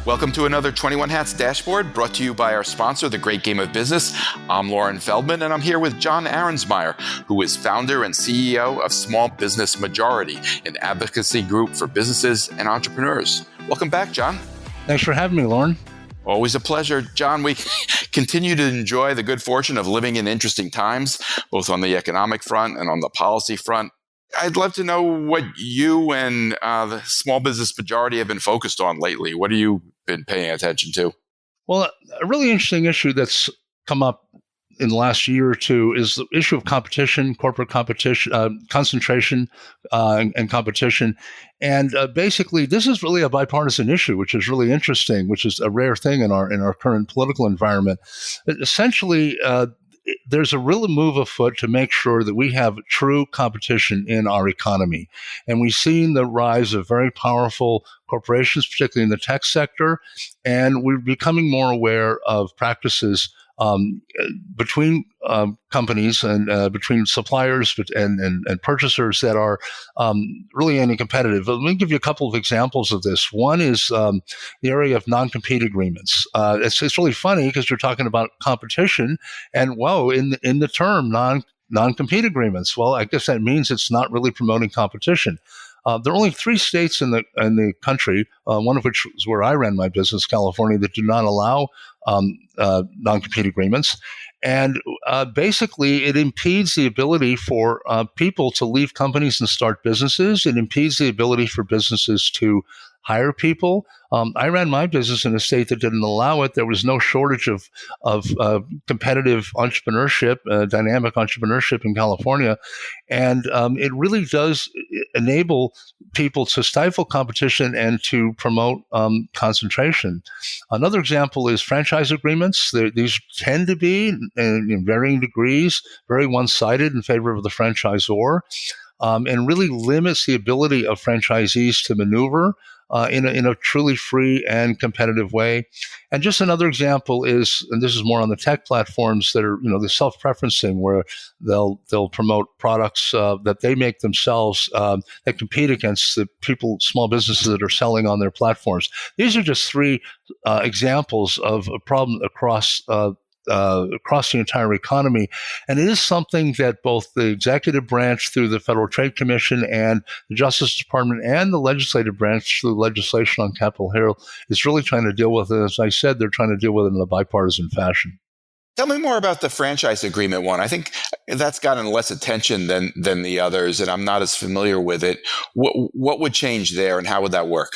Welcome to another 21 Hats Dashboard, brought to you by our sponsor, The Great Game of Business. I'm Loren Feldman, and I'm here with John Arensmeyer, who is founder and CEO of Small Business Majority, an advocacy group for businesses and entrepreneurs. Welcome back, John. Thanks for having me, Loren. Always a pleasure. John, we continue to enjoy the good fortune of living in interesting times, both on the economic front and on the policy front. I'd love to know what you and the Small Business Majority have been focused on lately. What have you been paying attention to? Well, a really interesting issue that's come up in the last year or two is the issue of competition, corporate competition, concentration, and competition. And basically, this is really a bipartisan issue, which is really interesting, which is a rare thing in our current political environment. Essentially, there's a real move afoot to make sure that we have true competition in our economy. And we've seen the rise of very powerful corporations, particularly in the tech sector, and we're becoming more aware of practices between companies and between suppliers and purchasers that are really anti-competitive. Let me give you a couple of examples of this. One is the area of non-compete agreements. It's really funny because you're talking about competition, and in the term non-compete agreements. Well, I guess that means it's not really promoting competition. There are only 3 states in the country, one of which is where I ran my business, California, that do not allow non-compete agreements. And basically, it impedes the ability for people to leave companies and start businesses. It impedes the ability for businesses to hire people. I ran my business in a state that didn't allow it. There was no shortage of competitive entrepreneurship, dynamic entrepreneurship in California. And it really does enable people to stifle competition and to promote concentration. Another example is franchise agreements. These tend to be, in varying degrees, very one-sided in favor of the franchisor, and really limits the ability of franchisees to maneuver in a truly free and competitive way. And just another example is, and this is more on the tech platforms that are, the self-preferencing, where they'll promote products that they make themselves that compete against the small businesses that are selling on their platforms. These are just 3 examples of a problem across the entire economy. And it is something that both the executive branch through the Federal Trade Commission and the Justice Department and the legislative branch through legislation on Capitol Hill is really trying to deal with. And as I said, they're trying to deal with it in a bipartisan fashion. Tell me more about the franchise agreement one. I think that's gotten less attention than the others, and I'm not as familiar with it. What would change there, and how would that work?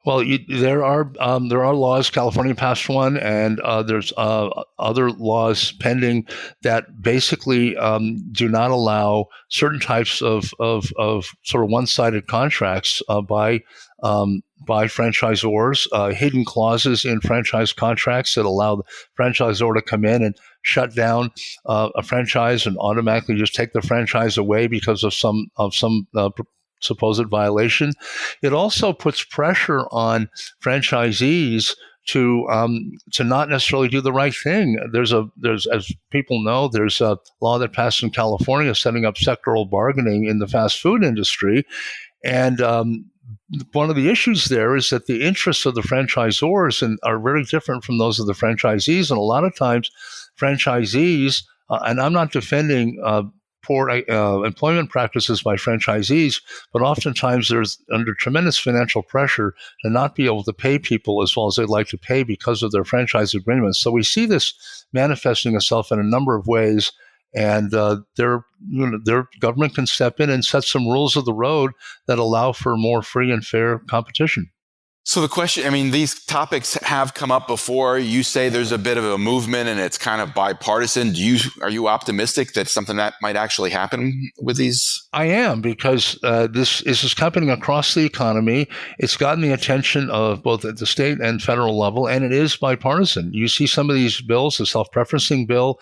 Well, there are laws. California passed one, and there's other laws pending that basically do not allow certain types of sort of one-sided contracts by franchisors. Hidden clauses in franchise contracts that allow the franchisor to come in and shut down a franchise and automatically just take the franchise away because of some supposed violation. It also puts pressure on franchisees to not necessarily do the right thing. There's as people know, there's a law that passed in California setting up sectoral bargaining in the fast food industry, and one of the issues there is that the interests of the franchisors are very different from those of the franchisees, and a lot of times franchisees, and I'm not defending poor employment practices by franchisees, but oftentimes there's under tremendous financial pressure to not be able to pay people as well as they'd like to pay because of their franchise agreements. So we see this manifesting itself in a number of ways, and their government can step in and set some rules of the road that allow for more free and fair competition. So the question, these topics have come up before. You say there's a bit of a movement and it's kind of bipartisan. Are you optimistic that something that might actually happen with these? I am, because this is happening across the economy. It's gotten the attention of both at the state and federal level, and it is bipartisan. You see some of these bills, the self-preferencing bill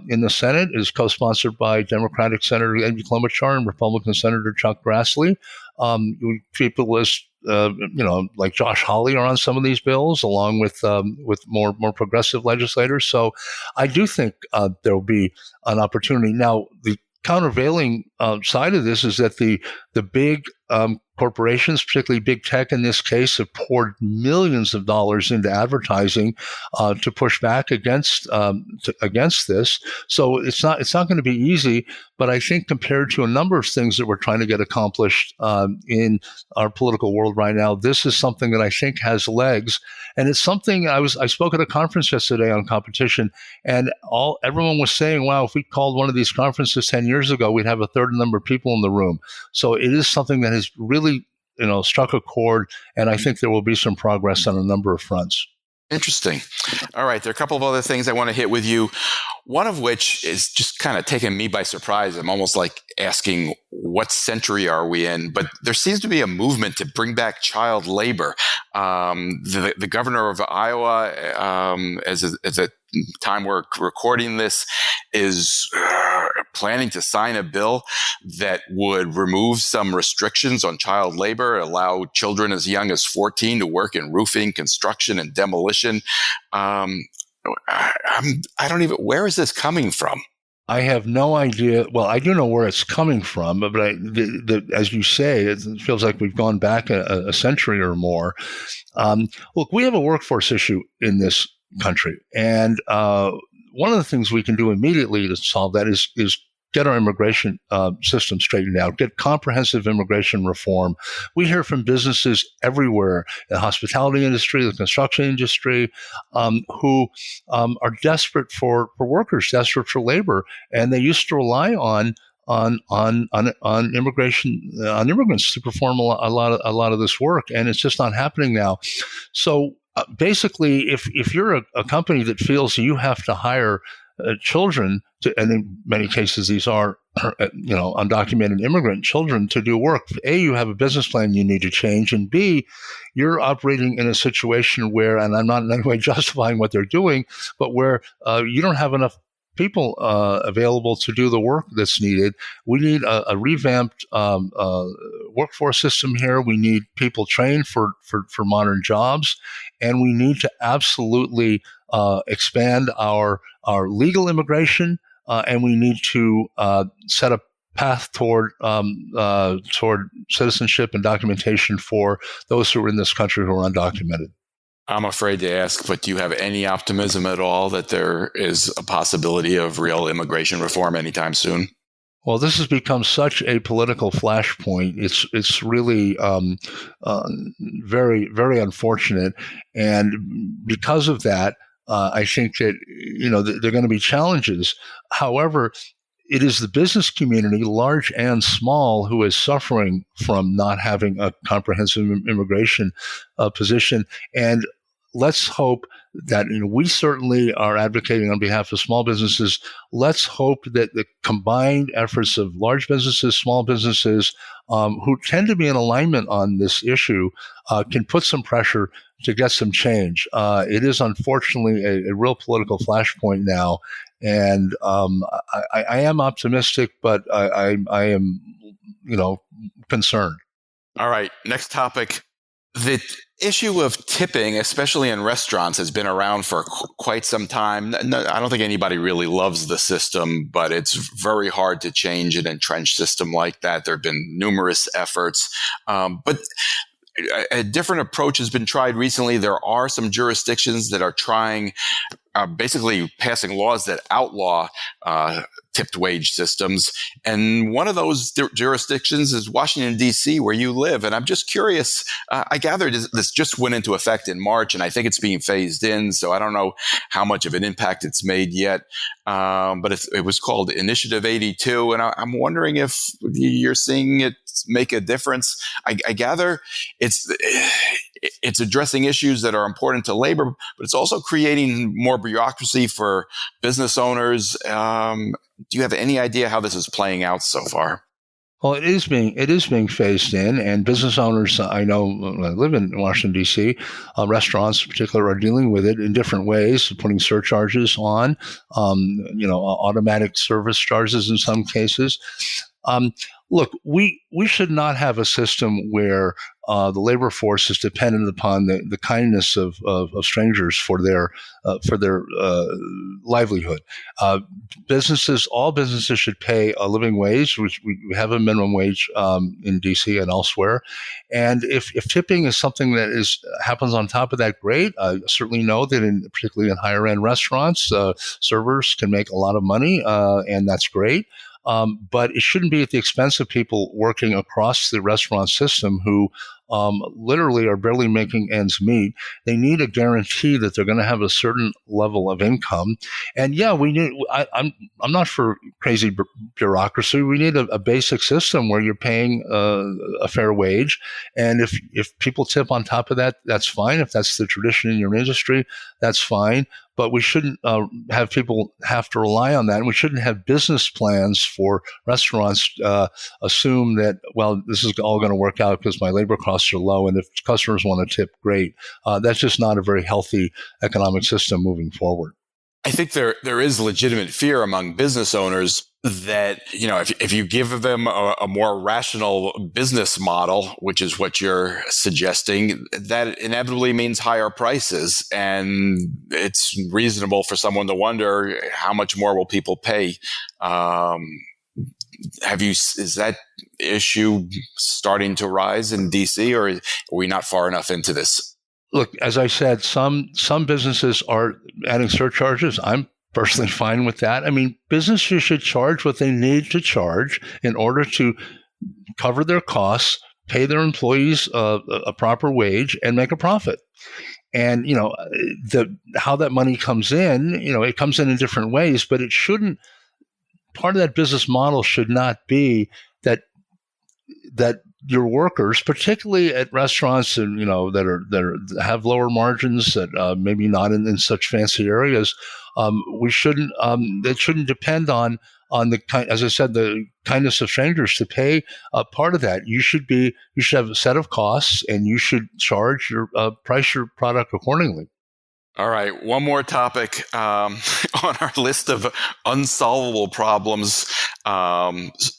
in the Senate is co-sponsored by Democratic Senator Amy Klobuchar and Republican Senator Chuck Grassley. People like Josh Hawley are on some of these bills, along with more progressive legislators. So I do think there will be an opportunity. Now, the countervailing side of this is that the big corporations, particularly big tech in this case, have poured millions of dollars into advertising to push back against this. So it's not going to be easy. But I think compared to a number of things that we're trying to get accomplished in our political world right now, this is something that I think has legs. And it's something I spoke at a conference yesterday on competition, and everyone was saying, wow, if we called one of these conferences 10 years ago, we'd have a third number of people in the room. So it is something that has really, struck a chord, and I think there will be some progress on a number of fronts. Interesting. All right. There are a couple of other things I want to hit with you. One of which is just kind of taking me by surprise. I'm almost like asking, what century are we in? But there seems to be a movement to bring back child labor. The governor of Iowa, as a time we're recording this, is planning to sign a bill that would remove some restrictions on child labor, allow children as young as 14 to work in roofing, construction, and demolition. I don't even, where is this coming from? I have no idea. Well, I do know where it's coming from, but as you say, it feels like we've gone back a century or more. Look, we have a workforce issue in this country, and one of the things we can do immediately to solve that is get our immigration system straightened out, get comprehensive immigration reform. We hear from businesses everywhere, the hospitality industry, the construction industry, who are desperate for workers, desperate for labor, and they used to rely on immigration, on immigrants to perform a lot of this work, and it's just not happening now. So basically, if you're a company that feels you have to hire children, and in many cases these are undocumented immigrant children, to do work, A, you have a business plan you need to change, and B, you're operating in a situation where, and I'm not in any way justifying what they're doing, but where you don't have enough people available to do the work that's needed. We need a revamped workforce system here. We need people trained for modern jobs, and we need to absolutely expand our legal immigration, and we need to set a path toward citizenship and documentation for those who are in this country who are undocumented. I'm afraid to ask, but do you have any optimism at all that there is a possibility of real immigration reform anytime soon? Well, this has become such a political flashpoint. It's really very, very unfortunate, and because of that, I think that there are going to be challenges. However, it is the business community, large and small, who is suffering from not having a comprehensive immigration position. And let's hope that we certainly are advocating on behalf of small businesses. Let's hope that the combined efforts of large businesses, small businesses, who tend to be in alignment on this issue, can put some pressure to get some change. It is unfortunately a real political flashpoint now, and I am optimistic, but I am, concerned. All right, next topic. The issue of tipping, especially in restaurants, has been around for quite some time. No, I don't think anybody really loves the system, but it's very hard to change an entrenched system like that. There have been numerous efforts, but a different approach has been tried recently. There are some jurisdictions that are trying, basically passing laws that outlaw tipped wage systems. And one of those jurisdictions is Washington, D.C., where you live. And I'm just curious, I gathered this just went into effect in March, and I think it's being phased in. So I don't know how much of an impact it's made yet. But it was called Initiative 82. And I'm wondering if you're seeing it make a difference. I gather it's addressing issues that are important to labor, but it's also creating more bureaucracy for business owners. Do you have any idea how this is playing out so far? Well, it is being phased in, and business owners, I know, I live in Washington, D.C., restaurants in particular are dealing with it in different ways, putting surcharges on, automatic service charges in some cases. Um, Look, we should not have a system where the labor force is dependent upon the kindness of strangers for their livelihood. All businesses should pay a living wage, which we have a minimum wage in DC and elsewhere. And if tipping is something that happens on top of that, great. I certainly know that particularly in higher end restaurants, servers can make a lot of money, and that's great. But it shouldn't be at the expense of people working across the restaurant system who literally are barely making ends meet. They need a guarantee that they're going to have a certain level of income. And yeah, we need. I'm not for crazy bureaucracy. We need a basic system where you're paying a fair wage, and if people tip on top of that, that's fine. If that's the tradition in your industry, that's fine. But we shouldn't have people have to rely on that. And we shouldn't have business plans for restaurants assume that, well, this is all going to work out because my labor costs are low. And if customers want to tip, great. That's just not a very healthy economic system moving forward. I think there is legitimate fear among business owners that, if you give them a more rational business model, which is what you're suggesting, that inevitably means higher prices. And it's reasonable for someone to wonder, how much more will people pay? Is that issue starting to rise in DC, or are we not far enough into this? Look, as I said, some businesses are adding surcharges. I'm personally fine with that. I mean, businesses should charge what they need to charge in order to cover their costs, pay their employees a proper wage, and make a profit. And how that money comes in, it comes in different ways, but it shouldn't. Part of that business model should not be that your workers, particularly at restaurants and that have lower margins, that maybe not in such fancy areas, it shouldn't depend on as I said, the kindness of strangers to pay part of that. You should have a set of costs, and you should price your product accordingly. All right, one more topic on our list of unsolvable problems,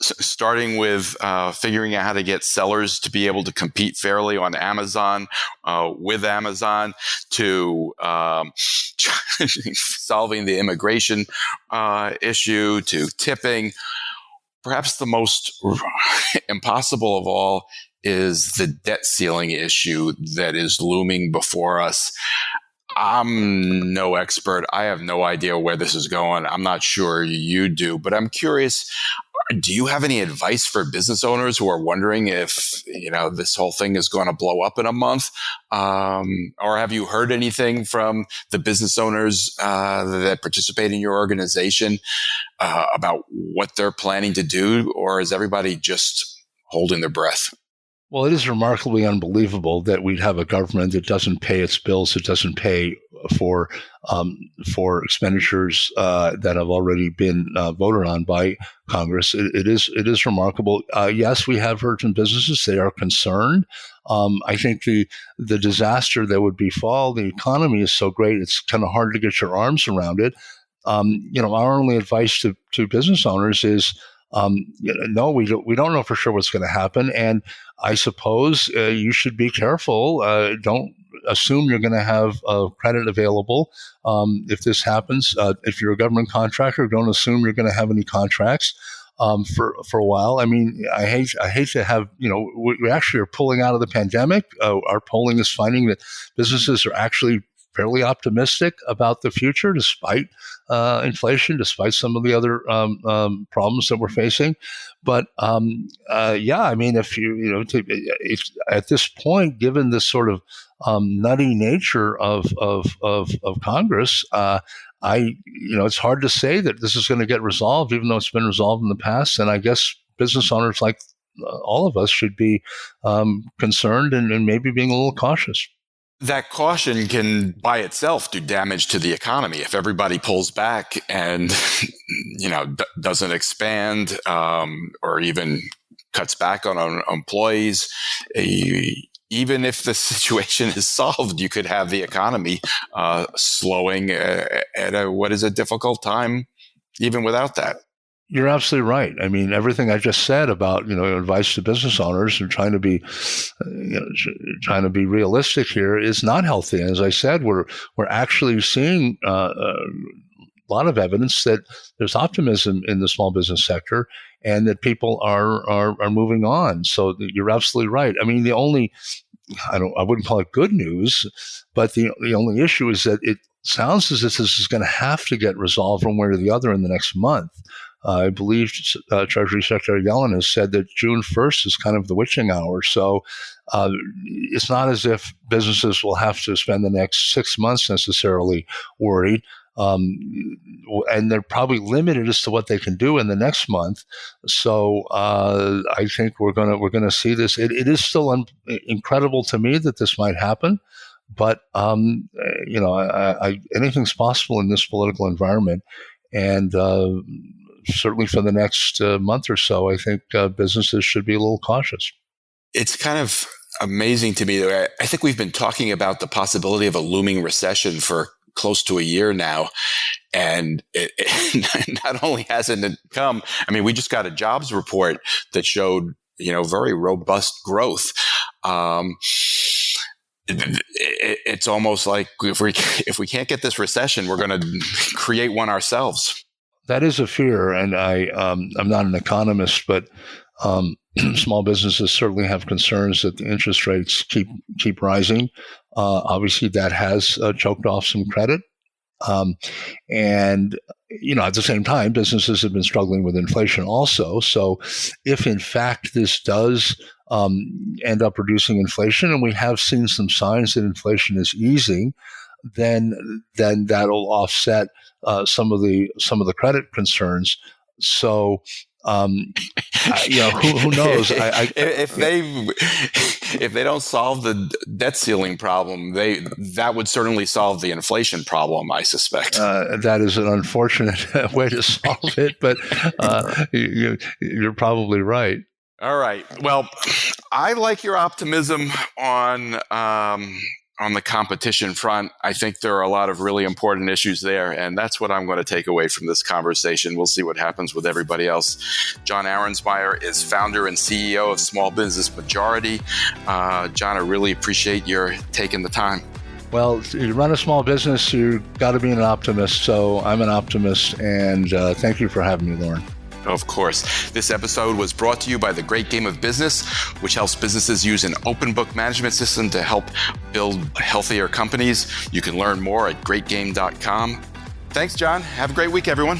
starting with figuring out how to get sellers to be able to compete fairly on Amazon, with Amazon, to solving the immigration issue, to tipping. Perhaps the most impossible of all is the debt ceiling issue that is looming before us. I'm no expert. I have no idea where this is going. I'm not sure you do, but I'm curious. Do you have any advice for business owners who are wondering if, this whole thing is going to blow up in a month? Or have you heard anything from the business owners that participate in your organization about what they're planning to do? Or is everybody just holding their breath? Well, it is remarkably unbelievable that we'd have a government that doesn't pay its bills, that doesn't pay for expenditures that have already been voted on by Congress. It is remarkable. Yes, we have heard from businesses; they are concerned. I think the disaster that would befall the economy is so great; it's kind of hard to get your arms around it. Our only advice to business owners is, no, we don't know for sure what's going to happen, and I suppose you should be careful. Don't assume you're going to have credit available if this happens. If you're a government contractor, don't assume you're going to have any contracts for a while. I mean, I hate to have, we actually are pulling out of the pandemic. Our polling is finding that businesses are actually fairly optimistic about the future, despite inflation, despite some of the other problems that we're facing. But I mean, if at this point, given this sort of nutty nature of Congress, it's hard to say that this is going to get resolved, even though it's been resolved in the past. And I guess business owners, like all of us, should be concerned and maybe being a little cautious. That caution can by itself do damage to the economy if everybody pulls back and doesn't expand or even cuts back on employees. Even if the situation is solved, you could have the economy slowing at what is a difficult time even without that. You're absolutely right. I mean, everything I just said about advice to business owners and trying to be realistic here is not healthy. As I said, we're actually seeing a lot of evidence that there's optimism in the small business sector and that people are moving on. So you're absolutely right. I mean, I wouldn't call it good news, but the only issue is that it sounds as if this is going to have to get resolved one way or the other in the next month. I believe Treasury Secretary Yellen has said that June 1st is kind of the witching hour. So it's not as if businesses will have to spend the next 6 months necessarily worried. And they're probably limited as to what they can do in the next month. So I think we're gonna see this. It is still incredible to me that this might happen, but anything's possible in this political environment, and certainly for the next month or so, I think businesses should be a little cautious. It's kind of amazing to me that I think we've been talking about the possibility of a looming recession for close to a year now. And it not only hasn't it come, I mean, we just got a jobs report that showed, very robust growth. It's almost like if we can't get this recession, we're going to create one ourselves. That is a fear, and I'm not an economist, but small businesses certainly have concerns that the interest rates keep rising. Obviously, that has choked off some credit. And at the same time, businesses have been struggling with inflation also. So if in fact this does end up reducing inflation, and we have seen some signs that inflation is easing, then that'll offset some of the credit concerns. So who knows? If they don't solve the debt ceiling problem, that would certainly solve the inflation problem, I suspect. That is an unfortunate way to solve it, but you're probably right. All right. Well, I like your optimism on the competition front. I think there are a lot of really important issues there, and that's what I'm going to take away from this conversation. We'll see what happens with everybody else. John Arensmeyer is founder and CEO of Small Business Majority. John, I really appreciate your taking the time. Well, you run a small business, you've got to be an optimist. So I'm an optimist, and thank you for having me, Loren. Of course. This episode was brought to you by The Great Game of Business, which helps businesses use an open book management system to help build healthier companies. You can learn more at greatgame.com. Thanks, John. Have a great week, everyone.